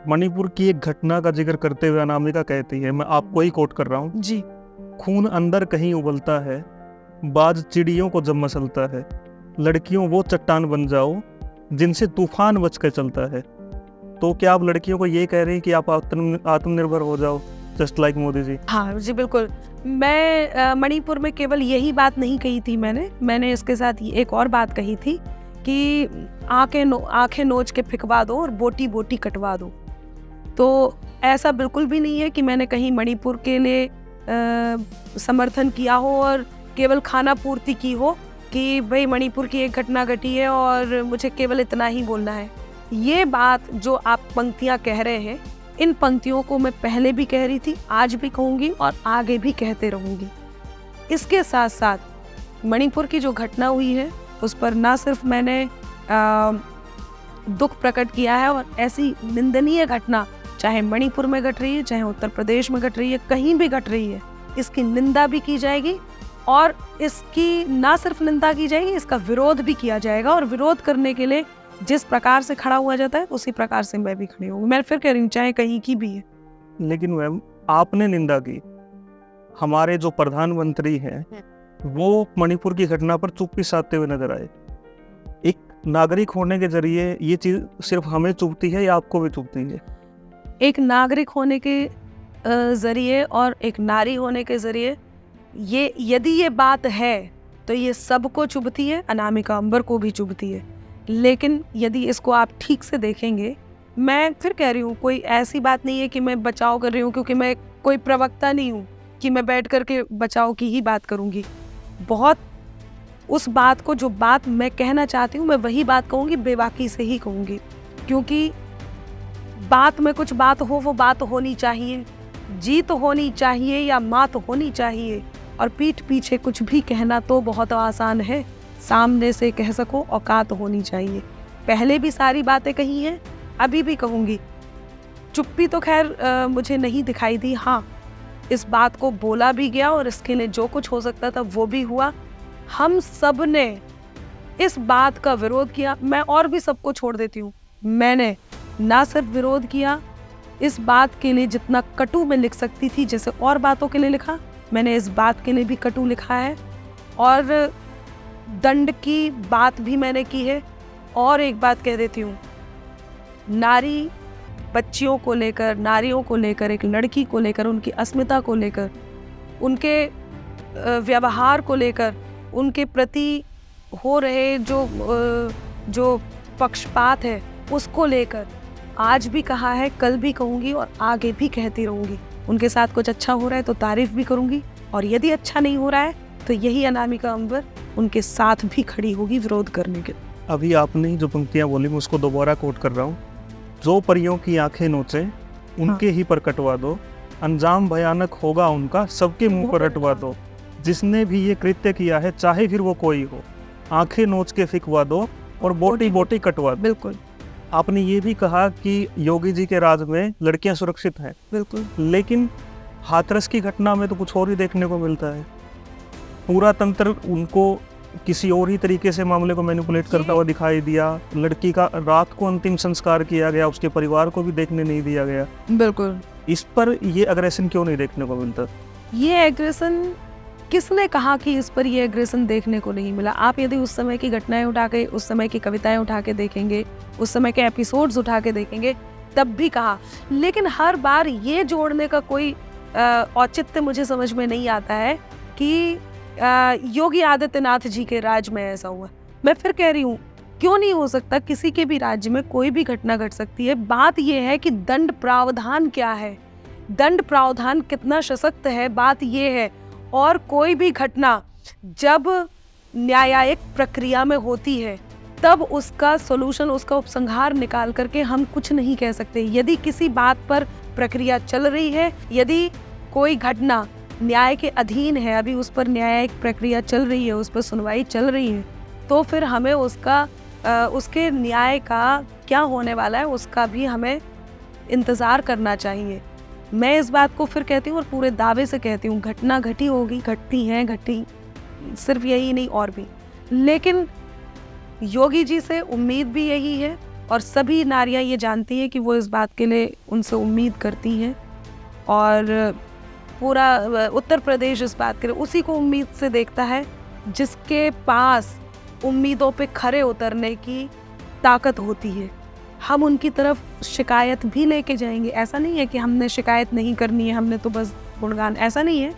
मणिपुर की एक घटना का जिक्र करते हुए अनामिका कहती है, मैं आपको ही कोट कर रहा हूँ, जी। खून अंदर कहीं उबलता है, बाज चिड़ियों को जब मसलता है, लड़कियों वो चट्टान बन जाओ जिनसे तूफान बच के चलता है। तो क्या आप लड़कियों को ये कह रहे हैं कि आप आत्मनिर्भर हो जाओ, जस्ट लाइक मोदी जी? हाँ जी, बिल्कुल। मैं मणिपुर में केवल यही बात नहीं कही थी मैंने इसके साथ एक और बात कही थी कि आंखें नोच के फिकवा दो और बोटी बोटी कटवा दो। तो ऐसा बिल्कुल भी नहीं है कि मैंने कहीं मणिपुर के लिए समर्थन किया हो और केवल खाना पूर्ति की हो कि भाई मणिपुर की एक घटना घटी है और मुझे केवल इतना ही बोलना है। ये बात जो आप पंक्तियां कह रहे हैं, इन पंक्तियों को मैं पहले भी कह रही थी, आज भी कहूँगी और आगे भी कहते रहूँगी। इसके साथ साथ मणिपुर की जो घटना हुई है उस पर ना सिर्फ मैंने दुख प्रकट किया है, और ऐसी निंदनीय घटना चाहे मणिपुर में घट रही है, चाहे उत्तर प्रदेश में घट रही है, कहीं भी घट रही है, इसकी निंदा भी की जाएगी और इसकी ना सिर्फ निंदा की जाएगी, इसका विरोध भी किया जाएगा। और विरोध करने के लिए जिस प्रकार से खड़ा हुआ जाता है उसी प्रकार से मैं भी खड़ी हूँ। मैं फिर कह रही हूँ, चाहे कहीं की भी है। लेकिन मैम, आपने निंदा की, हमारे जो प्रधानमंत्री हैं वो मणिपुर की घटना पर चुप्पी साधते हुए नजर आए। एक नागरिक होने के जरिए ये चीज सिर्फ हमें चुभती है या आपको भी चुभती है? एक नागरिक होने के जरिए और एक नारी होने के जरिए ये यदि ये बात है तो ये सबको चुभती है, अनामिका अंबर को भी चुभती है। लेकिन यदि इसको आप ठीक से देखेंगे, मैं फिर कह रही हूँ, कोई ऐसी बात नहीं है कि मैं बचाव कर रही हूँ, क्योंकि मैं कोई प्रवक्ता नहीं हूँ कि मैं बैठ करके बचाव की ही बात करूँगी। बहुत उस बात को, जो बात मैं कहना चाहती हूँ, मैं वही बात कहूँगी, बेबाकी से ही कहूँगी, क्योंकि बात में कुछ बात हो, वो बात होनी चाहिए, जीत होनी चाहिए या मात होनी चाहिए। और पीठ पीछे कुछ भी कहना तो बहुत आसान है, सामने से कह सको औकात होनी चाहिए। पहले भी सारी बातें कही हैं, अभी भी कहूँगी। चुप्पी तो खैर मुझे नहीं दिखाई दी। हाँ, इस बात को बोला भी गया और इसके लिए जो कुछ हो सकता था वो भी हुआ। हम सब ने इस बात का विरोध किया। मैं और भी सबको छोड़ देती हूँ, मैंने ना सिर्फ विरोध किया, इस बात के लिए जितना कटु मैं लिख सकती थी, जैसे और बातों के लिए लिखा, मैंने इस बात के लिए भी कटु लिखा है। और दंड की बात भी मैंने की है। और एक बात कह देती हूँ, नारी बच्चियों को लेकर, नारियों को लेकर, एक लड़की को लेकर, उनकी अस्मिता को लेकर, उनके व्यवहार को लेकर, उनके प्रति हो रहे जो पक्षपात है उसको लेकर आज भी कहा है, कल भी कहूँगी और आगे भी कहती रहूँगी। उनके साथ कुछ अच्छा हो रहा है तो तारीफ भी करूँगी, और यदि अच्छा नहीं हो रहा है तो यही अनामिका अंबर उनके साथ भी खड़ी होगी विरोध करने के। अभी आपने जो पंक्तियां बोली मैं उसको दोबारा कोट कर रहा हूँ, जो परियों की आंखें नोचे उनके ही पर कटवा दो, अंजाम भयानक होगा उनका सबके मुंह पर रटवा दो, जिसने भी ये कृत्य किया है चाहे फिर वो कोई हो, आंखें नोच के फिकवा दो और बोटी बोटी कटवा दो। बिल्कुल। आपने ये भी कहा कि योगी जी के राज में लड़कियां सुरक्षित हैं, बिल्कुल। लेकिन हाथरस की घटना में तो कुछ और ही देखने को मिलता है। पूरा तंत्र उनको किसी और ही तरीके से मामले को मैनिपुलेट करता हुआ दिखाई दिया। लड़की का रात को अंतिम संस्कार किया गया, उसके परिवार को भी देखने नहीं दिया गया। बिल्कुल। इस पर ये अग्रेशन क्यों नहीं देखने को मिलता? ये एग्रेशन, किसने कहा कि इस पर ये एग्रेशन देखने को नहीं मिला? आप यदि उस समय की घटनाएं उठा के, उस समय की कविताएं उठा के देखेंगे, उस समय के एपिसोड्स उठा के देखेंगे, तब भी कहा। लेकिन हर बार ये जोड़ने का कोई औचित्य मुझे समझ में नहीं आता है कि योगी आदित्यनाथ जी के राज में ऐसा हुआ। मैं फिर कह रही हूँ, क्यों नहीं हो सकता? किसी के भी राज्य में कोई भी घटना घट सकती है। बात यह है कि दंड प्रावधान क्या है, दंड प्रावधान कितना सशक्त है, बात यह है। और कोई भी घटना जब न्यायिक प्रक्रिया में होती है तब उसका सॉल्यूशन, उसका उपसंहार निकाल करके हम कुछ नहीं कह सकते। यदि किसी बात पर प्रक्रिया चल रही है, यदि कोई घटना न्याय के अधीन है, अभी उस पर न्यायिक प्रक्रिया चल रही है, उस पर सुनवाई चल रही है, तो फिर हमें उसके न्याय का क्या होने वाला है उसका भी हमें इंतज़ार करना चाहिए। मैं इस बात को फिर कहती हूँ और पूरे दावे से कहती हूँ, घटना घटी होगी, घटती हैं, घटी, सिर्फ यही नहीं और भी। लेकिन योगी जी से उम्मीद भी यही है और सभी नारियां ये जानती हैं कि वो इस बात के लिए उनसे उम्मीद करती हैं, और पूरा उत्तर प्रदेश इस बात के लिए उसी को उम्मीद से देखता है जिसके पास उम्मीदों पे खरे उतरने की ताकत होती है। हम उनकी तरफ शिकायत भी लेके जाएंगे। ऐसा नहीं है कि हमने शिकायत नहीं करनी है, हमने तो बस गुणगान, ऐसा नहीं है।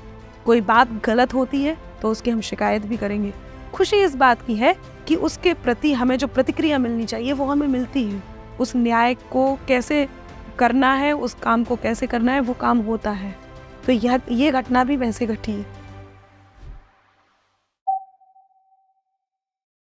कोई बात गलत होती है तो उसकी हम शिकायत भी करेंगे। खुशी इस बात की है कि उसके प्रति हमें जो प्रतिक्रिया मिलनी चाहिए वो हमें मिलती है। उस न्याय को कैसे करना है, उस काम को कैसे करना है, वो काम होता है। तो यह घटना भी वैसे घटी है।